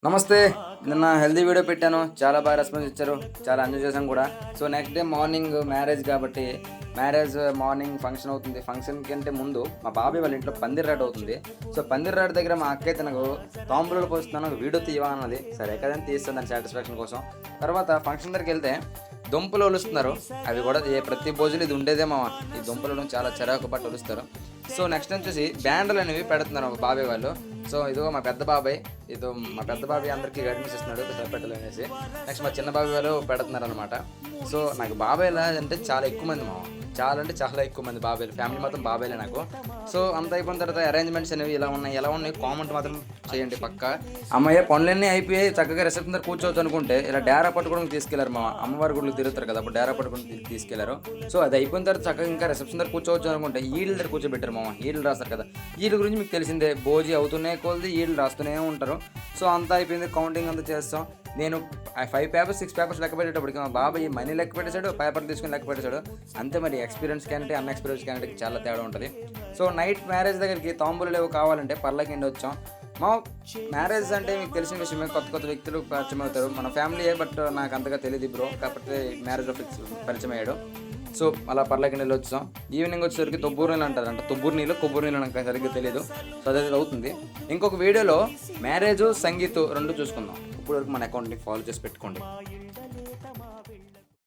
నమస్తే. నిన్న healthy video పెట్టాను. చాలా బాగా రెస్పాన్స్ ఇచ్చారు. చాలా ఎంజాయ్ చేశాం కూడా. So, next day morning marriage కాబట్టి, మ్యారేజ్ మార్నింగ్ ఫంక్షన్ అవుతుంది. ఫంక్షన్ కంటే ముందు మా బాబాయ్ వాళ్ళ ఇంట్లో పందిరి రాట్ అవుతుంది. సో, పందిరి రాట్ దగ్గర మా అక్క అయితే నాకు తాంబూలాలు పోస్తున్నాను, వీడియో తీయవా అన్నది. సరే కదని తీస్తాను దాని సాటిస్ఫాక్షన్ కోసం. తర్వాత ఫంక్షన్ దగ్గరికి వెళ్తే దుంపలు ఒలుస్తున్నారు. అవి కూడా ప్రతి భోజనం ఇది ఉండేదే మామ. ఈ దుంపలను చాలా చిరాకు పట్టి ఒలుస్తారు. సో, నెక్స్ట్ వచ్చేసి బ్యాండ్లు అనేవి పెడుతున్నారు మా బాబాయ్ వాళ్ళు. సో, ఇదిగో మా పెద్ద బాబాయ్, ఇదో మా పెద్ద బాబాయ్ అందరికీ గైడెన్స్ ఇస్తున్నాడు పెట్టాలి అనేసి. నెక్స్ట్ మా చిన్న బాబాయ్ వాళ్ళు పెడుతున్నారు అనమాట. సో, నాకు బాబాయ్లా అంటే చాలా ఎక్కువ మంది మామ, చాలా అంటే చాలా ఎక్కువ మంది బాబాయ్లు, ఫ్యామిలీ మొత్తం బాబాయ్లే నాకు. సో, అంత అయిపోయిన తర్వాత అరేంజ్మెంట్స్ అనేవి ఎలా ఉన్నాయి కామెంట్ మాత్రం చేయండి పక్క. అమ్మయ్య పనులన్నీ అయిపోయి చక్కగా రిసెప్షన్ దగ్గర కూర్చోవచ్చు అనుకుంటే ఇలా డేరా పట్టుకోవడానికి తీసుకెళ్లారు మా అమ్మవారి గుడికి తిరుగుతారు కదా, అప్పుడు డేరా పట్టుకుని తీసుకెళ్లారు. సో, అది అయిపోయిన తర్వాత చక్కగా ఇంకా రిసెప్షన్ దగ్గర కూర్చోవచ్చు అనుకుంటే ఈళ్ళ దగ్గర కూర్చోబెట్టారు మామ. ఈళ్ళు రాస్తారు కదా, వీళ్ళ గురించి మీకు తెలిసిందే, భోజీ అవుతూనే కొలది వీళ్ళు రాస్తూనే ఉంటారు. సో, అంతా అయిపోయింది, కౌంటింగ్ అంతా చేస్తాం. నేను 5 పేపర్స్ 6 పేపర్స్ లెక్క పెట్టేటప్పటికి మా బాబాయ్ మనీ లెక్క పెట్టేశాడు, పేపర్లు తీసుకుని లెక్క పెట్టేశాడు. అంతే మరి ఎక్స్పీరియన్స్ క్యాండిడేట్ అన్ఎక్స్పీరియన్స్ క్యాండిడేట్కి చాలా తేడా ఉంటుంది. సో, నైట్ మ్యారేజ్ దగ్గరికి తాంబూలు ఏవో కావాలంటే పర్లకిండి వచ్చాం. మా మ్యారేజ్ అంటే మీకు తెలిసిన విషయమే, కొత్త కొత్త వ్యక్తులు పరిచయం అవుతారు. మన ఫ్యామిలీయే, బట్ నాకు అంతగా తెలియదు బ్రో, కాకపోతే మ్యారేజ్లో పరిచయం అయ్యాడు. సో, అలా పర్లకిండిలో వచ్చాం. ఈవినింగ్ వచ్చేసరికి తొబ్బూరు నీళ్ళు అంటారంట, కొబ్బరి నీళ్ళు నాకు సరిగ్గా తెలియదు. సో, అదే అవుతుంది. ఇంకొక వీడియోలో మ్యారేజ్ సంగీత్ రెండు చూసుకుందాం. ఇప్పుడు వరకు మన అకౌంట్ని ఫాలో చేసి పెట్టుకోండి.